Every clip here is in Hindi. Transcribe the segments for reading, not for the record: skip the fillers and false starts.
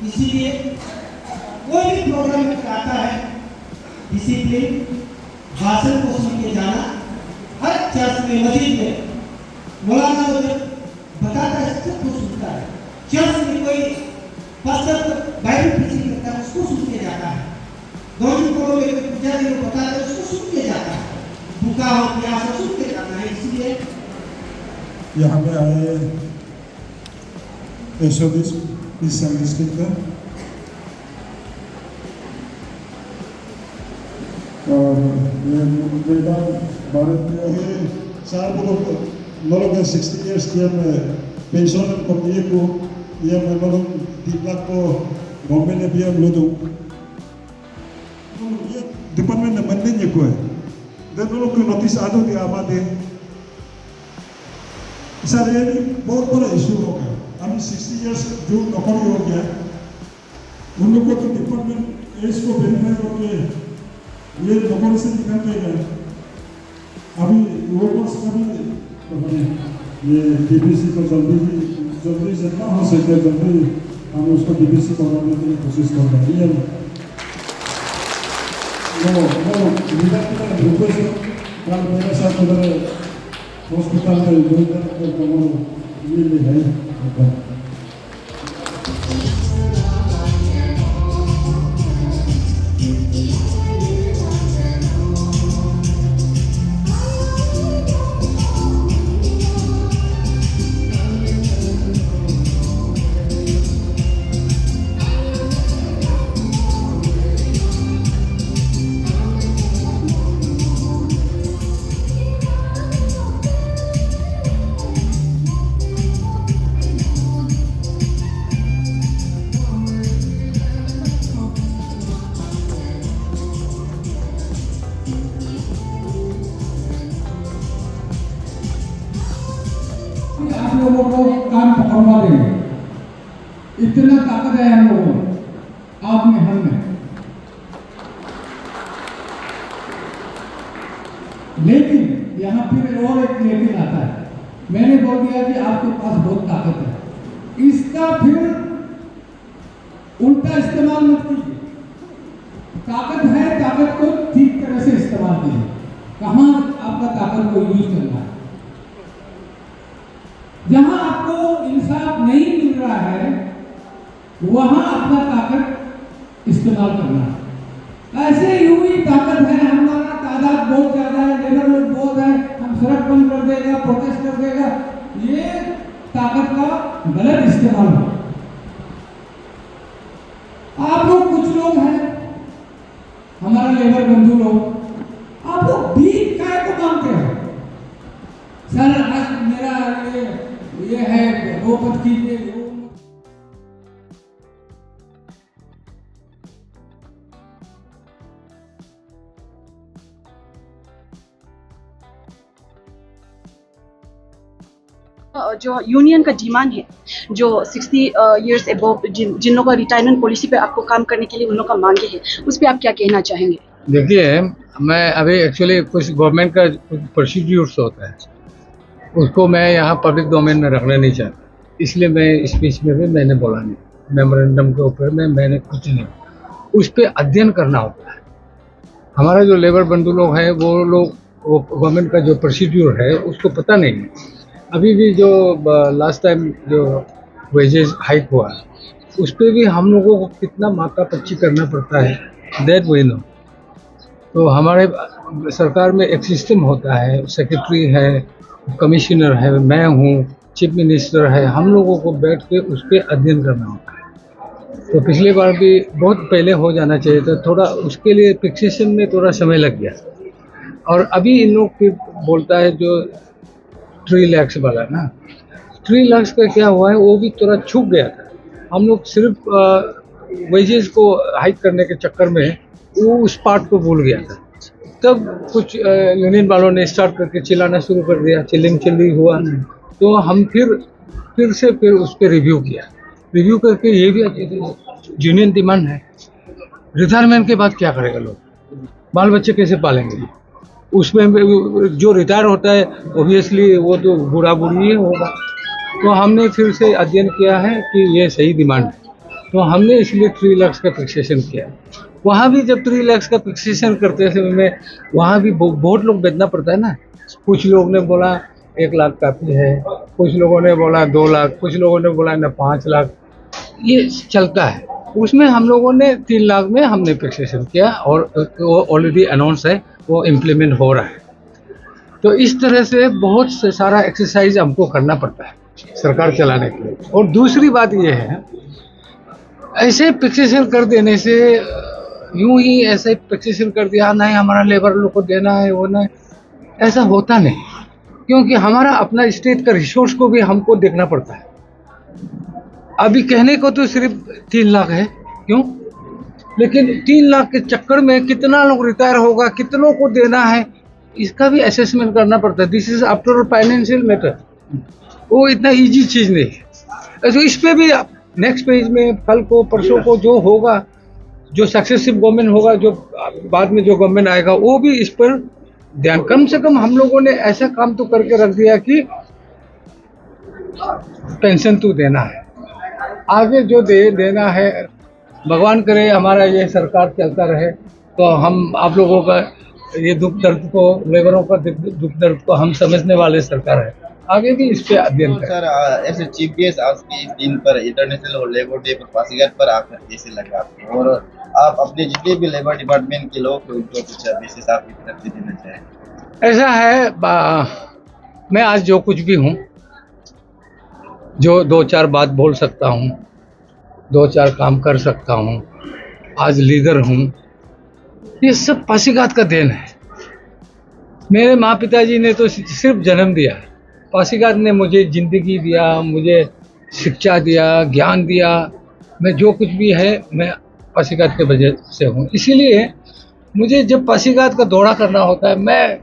इसीलिए कोई भी प्रोग्राम में आता है, डिसिप्लिन, भाषण को सुन के जाना। हर चर्च में, मस्जिद में मौलाना जब बताता है सबको सुनता है। चर्च में कोई पास्टर बाइबल प्रीचिंग करता है, उसको सुन के जाता है। गवर्नमेंट को पुजारी को बताता है, उसको सुन के जाता है। भूखा हो प्यासा सुन के जाता है। इसलिए यहाँ पे आए एसोदिस इस डिस्ट्रिक्ट का, और ये बेटा भारत में है सार को nolong 60 years dia me pensionan ko dia ko ia me nolong diplak ko government dia lodo ये डिपार्टमेंट ने बनने ये को है दे nolong को नोटिस आदो दिया आमादे सर ये बहुत बड़ा इशू हो गया। हम 60 years जो नौकरी हो गया उन लोगों को डिपार्टमेंट एज को बेनिफिट हो गया, ये नौकरी से निकल गए। अभी वर्कर्स का भी ये डीबीसी को जल्दी से ना हो सके, जल्दी हम उसको डीबीसी बनाने के लिए कोशिश कर रहे हैं। वो लीडर की तरह रिक्वेस्ट कल मेरे साथ उधर हॉस्पिटल में जोड़कर को मिल गए। आप लोगों को काम पकड़वा देंगे, इतना ताकत है हम लोगों में, आप में, हम में। लेकिन यहाँ फिर और एक लेकिन आता है। मैंने बोल दिया कि आपके पास बहुत ताकत है, इसका फिर उल्टा इस्तेमाल मत कीजिए। ताकत है, ताकत को ठीक तरह से इस्तेमाल कीजिए। कहाँ आपका ताकत को यूज करना है, जहां आपको इंसाफ नहीं मिल रहा है वहां अपना ताकत इस्तेमाल करना है। ऐसे यूं ही ताकत है, हमारा तादाद बहुत ज्यादा है, लेबर लोग बहुत है, हम सड़क बंद कर देगा, प्रोटेस्ट कर देगा, ये ताकत का गलत इस्तेमाल हो। आप लोग कुछ लोग हैं, हमारा लेबर बंधु लोग, आप लोग भीख काय को मांगते हो। सर आज मेरा ये है, वो मत कीजिए, वो जो यूनियन का डिमांड है, जो 60 इयर्स एबव जिन लोगों का रिटायरमेंट पॉलिसी पे आपको काम करने के लिए उन लोगों का मांगे है, उस पर आप क्या कहना चाहेंगे? देखिए, मैं अभी एक्चुअली कुछ गवर्नमेंट का प्रोसीड्यूर्स होता है, उसको मैं यहाँ पब्लिक डोमेन में रखना नहीं चाहता, इसलिए मैं स्पीच में भी मैंने बोला नहीं। मेमोरेंडम के ऊपर में मैंने कुछ नहीं, उस पर अध्ययन करना होता है। हमारा जो लेबर बंधु लोग हैं वो गवर्नमेंट का जो प्रोसीड्यूर है उसको पता नहीं है। अभी भी जो लास्ट टाइम जो वेजेस हाइक हुआ उस पर भी हम लोगों को कितना माथा पच्ची करना पड़ता है, दैट वी नो। तो हमारे सरकार में एक सिस्टम होता है, सेक्रेटरी है, कमिश्नर है, मैं हूँ, चीफ मिनिस्टर है, हम लोगों को बैठ के उस पर अध्ययन करना होता है। तो पिछली बार भी बहुत पहले हो जाना चाहिए था, थोड़ा उसके लिए फिक्सेशन में थोड़ा समय लग गया। और अभी इन लोग फिर बोलता है जो 3 लाख वाला ना, 3 लाख का क्या हुआ है वो भी थोड़ा छूट गया था। हम लोग सिर्फ वेजेस को हाइक करने के चक्कर में वो उस पार्ट को भूल गया था। तब कुछ यूनियन वालों ने स्टार्ट करके चिल्लाना शुरू कर दिया, चिल्ली हुआ। तो हम फिर से उस पर रिव्यू किया, रिव्यू करके ये भी यूनियन डिमांड है, रिटायरमेंट के बाद क्या करेगा लोग, बाल बच्चे कैसे पालेंगे। उसमें जो रिटायर होता है ओबियसली वो तो बूढ़ा बूढ़ी ही होगा। तो हमने फिर से अध्ययन किया है कि ये सही डिमांड है। तो हमने इसलिए 3 लाख का फिक्सेशन किया। वहाँ भी जब 3 लाख का फिक्सेशन करते समय में वहाँ भी बहुत लोग बेचना पड़ता है ना। कुछ लोग ने बोला 1 लाख काफ़ी है, कुछ लोगों ने बोला 2 लाख, कुछ लोगों ने बोला ना 5 लाख, ये चलता है। उसमें हम लोगों ने 3 लाख में हमने फिक्सेशन किया और वो ऑलरेडी अनाउंस है, वो इम्प्लीमेंट हो रहा है। तो इस तरह से बहुत से सारा एक्सरसाइज हमको करना पड़ता है सरकार चलाने के लिए। और दूसरी बात ये है, ऐसे फिक्सेशन कर देने से यूं ही ऐसे फिक्सेशन कर दिया नहीं हमारा लेबर लोग को देना है वो ना, ऐसा होता नहीं, क्योंकि हमारा अपना स्टेट का रिसोर्स को भी हमको देखना पड़ता है। अभी कहने को तो सिर्फ 3 लाख है, क्यों, लेकिन 3 लाख के चक्कर में कितना लोग रिटायर होगा, कितनों को देना है, इसका भी असेसमेंट करना पड़ता है। This is after all financial matter, वो इतना इजी चीज़ नहीं है। तो इस पे भी नेक्स्ट पेज में कल को परसों को जो होगा, जो सक्सेसिव गवर्नमेंट होगा, जो बाद में जो गवर्नमेंट आएगा, वो भी इस पर ध्यान, कम से कम हम लोगों ने ऐसा काम तो करके रख दिया कि पेंशन तो देना है, आगे जो देना है भगवान करे हमारा ये सरकार चलता रहे, तो हम आप लोगों का ये दुख दर्द को, लेबरों का दुख दर्द को हम समझने वाले सरकार है, आगे भी इस पे अध्ययन करें। सर ऐसे चीफ गेस्ट आज के इस दिन पर, इंटरनेशनल लेबर डे पर पासीघाट पर आकर कैसे लगा आपको, और आप अपने जितने भी लेबर डिपार्टमेंट के लोग हैं उनको कुछ विशेष आपकी तरफ से देना चाहें? ऐसा है, मैं आज जो कुछ भी हूँ, जो 2-4 बात बोल सकता हूँ, 2-4 काम कर सकता हूँ, आज लीडर हूँ, ये सब पासीघाट का देन है। मेरे माँ पिताजी ने तो सिर्फ जन्म दिया, पासीघाट ने मुझे ज़िंदगी दिया, मुझे शिक्षा दिया, ज्ञान दिया। मैं जो कुछ भी है मैं पासीघाट के वजह से हूँ। इसीलिए मुझे जब पासीघाट का दौरा करना होता है, मैं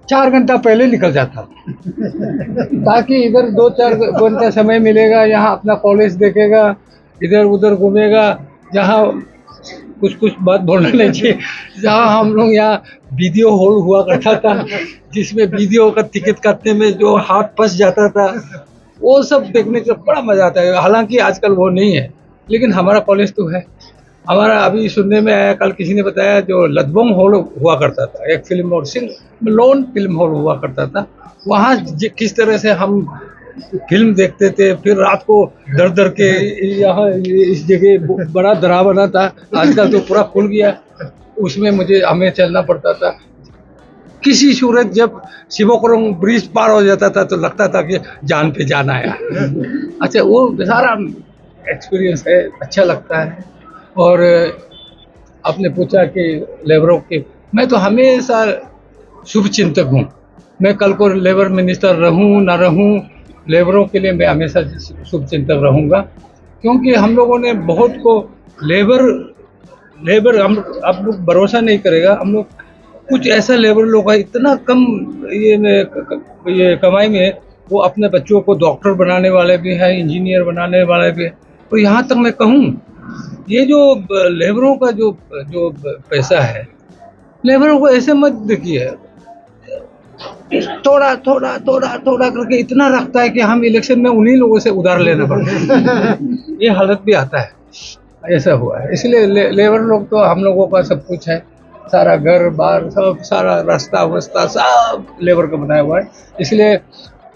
4 घंटा पहले निकल जाता हूँ ताकि इधर 2-4 घंटा समय मिलेगा, यहाँ अपना कॉलेज देखेगा, इधर उधर घूमेगा, जहाँ कुछ बात बोलना नहीं चाहिए, जहाँ हम लोग यहाँ वीडियो हॉल हुआ करता था, जिसमें वीडियो का टिकट काटने में जो हाथ फंस जाता था, वो सब देखने का बड़ा मजा आता है। हालांकि आजकल वो नहीं है, लेकिन हमारा कॉलेज तो है। हमारा अभी सुनने में आया, कल किसी ने बताया, जो लदबोंग हॉल हुआ करता था, एक फिल्म और लोन फिल्म हॉल हुआ करता था, वहाँ किस तरह से हम फिल्म देखते थे, फिर रात को डर के यहाँ इस जगह बड़ा डरावना था, आजकल तो पूरा खुल गया, उसमें हमें चलना पड़ता था। किसी सूरत जब शिवोकरम ब्रिज पार हो जाता था तो लगता था कि जान पे जान आया। अच्छा, वो सारा एक्सपीरियंस है, अच्छा लगता है। और आपने पूछा कि लेबरों के, मैं तो हमेशा शुभ चिंतक हूँ। मैं कल को लेबर मिनिस्टर रहूँ ना रहूँ, लेबरों के लिए मैं हमेशा शुभ चिंतक रहूँगा, क्योंकि हम लोगों ने बहुत को लेबर हम आप लोग भरोसा नहीं करेगा, हम लोग कुछ ऐसा लेबर लोग है इतना कम ये कमाई में, वो अपने बच्चों को डॉक्टर बनाने वाले भी हैं, इंजीनियर बनाने वाले भी हैं। और यहाँ तक मैं कहूँ, ये जो लेबरों का जो पैसा है, लेबरों को ऐसे मत देखिए, थोड़ा करके इतना रखता है कि हम इलेक्शन में उन्हीं लोगों से उधार लेना पड़ता है। ये हालत भी आता है, ऐसा हुआ है। इसलिए लेबर लोग तो हम लोगों का सब कुछ है, सारा घर बार सब, सारा रास्ता वस्ता सब लेबर का बनाया हुआ है। इसलिए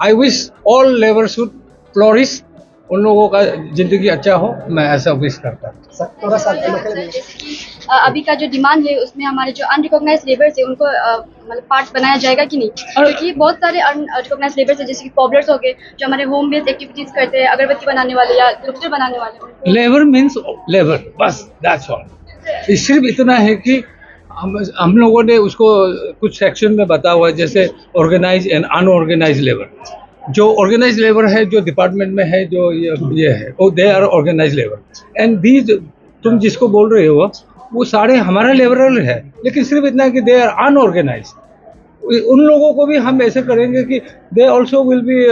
आई wish all labour should flourish, उन लोगों का जिंदगी अच्छा हो, मैं ऐसा विश करता हूँ। अभी का जो डिमांड है उसमें हमारे जो अनरिकॉग्नाइज लेबर्स है उनको मतलब पार्ट बनाया जाएगा कि नहीं, क्योंकि बहुत सारे अनरिकॉग्नाइज लेबर्स है, जैसे कि कॉबलर्स हो गए, जो हमारे होम बेस्ड एक्टिविटीज करते हैं, अगरबत्ती बनाने वाले या लुप्तर बनाने वाले। लेबर मीन्स लेबर, बस दैट्स ऑल। सिर्फ इतना है कि हम लोगों ने उसको कुछ सेक्शन में बताया हुआ है, जैसे ऑर्गेनाइज एंड अनऑर्गेनाइज लेबर। जो ऑर्गेनाइज लेबर है, जो डिपार्टमेंट में है, जो ये है, वो they are organise labour. And these तुम जिसको बोल रहे हो वो सारे हमारा लेबर है, लेकिन सिर्फ इतना कि दे आर अनऑर्गेनाइज। उन लोगों को भी हम ऐसे करेंगे कि they also will be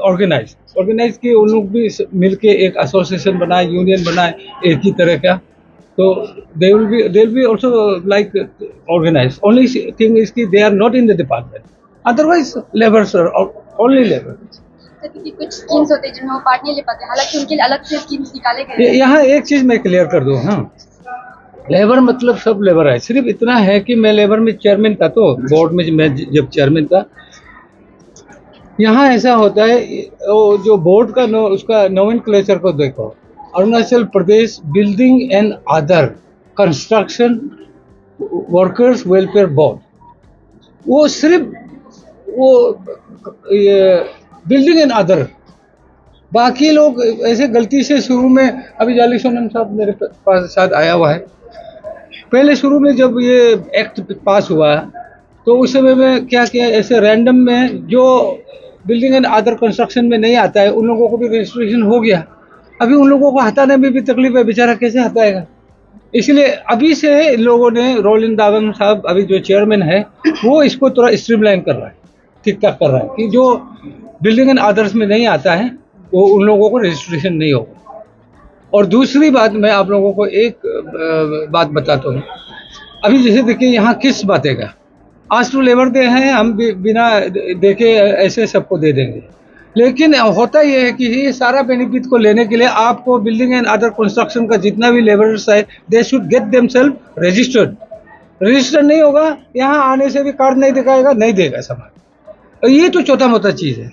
organise की, उन लोग भी मिलके एक एसोसिएशन बनाए, यूनियन बनाए एक ही तरह का, तो they will be also like organized. Only thing is कि they are not in the department. Otherwise, laborers are only labor. तरह की कुछ स्कीम्स होते हैं जिनमें वो पार्ट नहीं ले पाते, हालांकि उनके लिए अलग से स्कीम्स निकाले गए हैं। यहाँ एक चीज मैं क्लियर कर दूं, हाँ, लेबर मतलब सब लेबर है। सिर्फ इतना है कि मैं लेबर में चेयरमैन था, तो बोर्ड में मैं जब चेयरमैन था, यहाँ ऐसा होता है, वो जो बोर्ड का उसका नोमेनक्लेचर को देखो, Arunachal Pradesh building and other construction workers welfare board, वो सिर्फ वो बिल्डिंग एंड अदर, बाकी लोग ऐसे गलती से शुरू में, अभी जाली सोनम साहब मेरे पास साथ आया हुआ है, पहले शुरू में जब ये एक्ट पास हुआ तो उस समय में क्या किया, ऐसे रैंडम में जो बिल्डिंग एंड अदर कंस्ट्रक्शन में नहीं आता है उन लोगों को भी रजिस्ट्रेशन हो गया। अभी उन लोगों को हटाने में भी तकलीफ है, बेचारा कैसे हटाएगा। इसलिए अभी से इन लोगों ने, रोलिन दावम साहब अभी जो चेयरमैन है, वो इसको थोड़ा स्ट्रीमलाइन कर रहा है, ठीक ठाक कर रहा है कि जो बिल्डिंग एंड अदर्स में नहीं आता है वो उन लोगों को रजिस्ट्रेशन नहीं होगा। और दूसरी बात, मैं आप लोगों को एक बात बताता हूँ। अभी जैसे देखिए यहाँ किस बातें का आज तो लेबर डे है, हम बिना देखे ऐसे सबको दे देंगे, लेकिन होता यह है कि ये सारा बेनिफिट को लेने के लिए आपको बिल्डिंग एंड अदर कंस्ट्रक्शन का जितना भी लेबरर्स है, they should get themselves registered. Registered नहीं होगा, यहाँ आने से भी कार्ड नहीं दिखाएगा, नहीं देगा सामान। ये तो छोटा मोटा चीज़ है।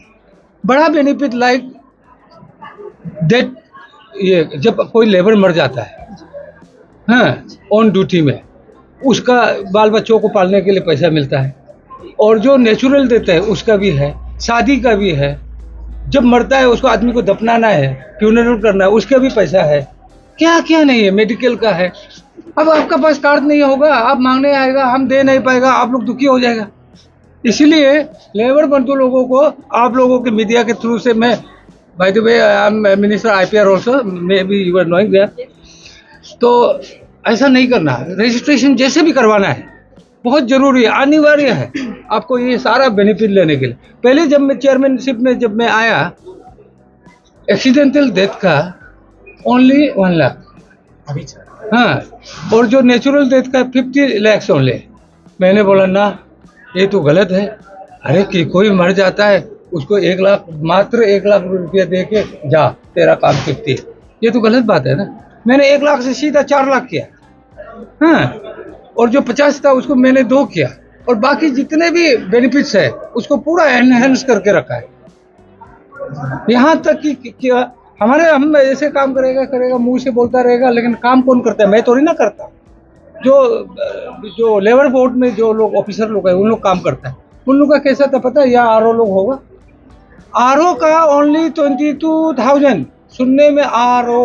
बड़ा बेनिफिट लाइक डेट, ये जब कोई लेबर मर जाता है, हाँ, ऑन ड्यूटी में, उसका बाल बच्चों को पालने के लिए पैसा मिलता है, और जो नेचुरल देता है उसका भी है, शादी का भी है, जब मरता है उसको आदमी को दफनाना है, फ्यूनरल करना है, उसका भी पैसा है, क्या क्या नहीं है, मेडिकल का है। अब आपका पास कार्ड नहीं होगा, आप मांगने आएगा, हम दे नहीं पाएगा, आप लोग दुखी हो जाएगा। इसलिए लेबर बंधु लोगों को, आप लोगों के मीडिया के थ्रू से मैं, by the way I am minister IPR also, may be you are knowing that, तो ऐसा नहीं करना। रजिस्ट्रेशन जैसे भी करवाना है, बहुत जरूरी है, अनिवार्य है आपको ये सारा बेनिफिट लेने के लिए। पहले जब मैं चेयरमैनशिप में जब मैं आया, एक्सीडेंटल डेथ का ओनली 1 लाख, हाँ, और जो नेचुरल डेथ का 50 लाख ओनली। मैंने बोला ना, ये तो गलत है। अरे कि कोई मर जाता है उसको 1 लाख, मात्र 1 लाख रुपया दे के जा, तेरा काम 50, ये तो गलत बात है ना। मैंने 1 लाख से सीधा 4 लाख किया, हाँ, और जो 50 था उसको मैंने 2 किया, और बाकी जितने भी बेनिफिट्स है उसको पूरा एनहेंस करके रखा है। यहाँ तक कि हम ऐसे काम करेगा, मुंह से बोलता रहेगा, लेकिन काम कौन करता है? मैं थोड़ी ना करता। जो लेबर बोर्ड में जो लोग ऑफिसर लोग हैं, उन लोग काम करता है। उन लोग का कैसा था पता है? या RO लोग होगा, RO का ओनली 22,000 सुनने में, RO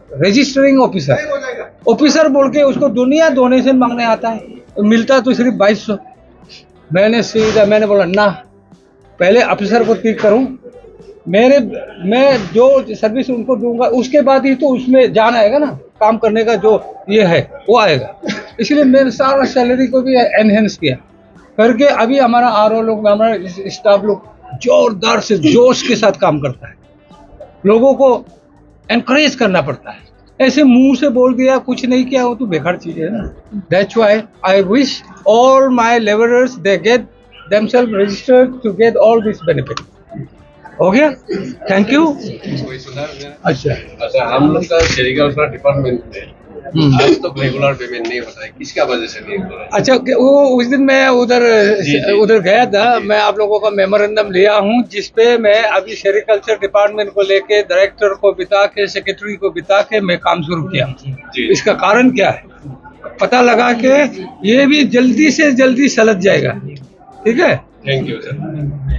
रजिस्टरिंग ऑफिसर बोल के उसको दुनिया डोनेशन मांगने आता है, तो मिलता तो सिर्फ 2200। मैंने बोला ना, पहले ऑफिसर को ठीक करूं, मैं जो सर्विस उनको दूंगा उसके बाद ही तो उसमें जान आएगा ना, काम करने का जो ये है वो आएगा। इसलिए मैंने सारा सैलरी को भी एनहेंस किया करके, अभी हमारा RO लोग, हमारा स्टाफ लोग जोरदार से जोश के साथ काम करता है। लोगों को एनकरेज करना पड़ता है, ऐसे मुंह से बोल दिया कुछ नहीं किया वो तो बेकार चीज है ना। That's why I wish all my labourers they get themselves registered to get all this benefit. हो गया, थैंक यू। अच्छा, हम लोग का सेरिकल्चर डिपार्टमेंट में आज तक रेगुलर पेमेंट नहीं होता है, किसका वजह से नहीं हो रहा है? अच्छा, वो उस दिन मैं उधर गया था, मैं आप लोगों का मेमोरेंडम लिया हूँ, जिसपे मैं अभी सेरिकल्चर डिपार्टमेंट को लेके डायरेक्टर को बिता के, सेक्रेटरी को बिता के मैं काम शुरू किया। इसका कारण क्या है पता लगा के ये भी जल्दी से जल्दी सलट जाएगा। ठीक है, थैंक यू सर।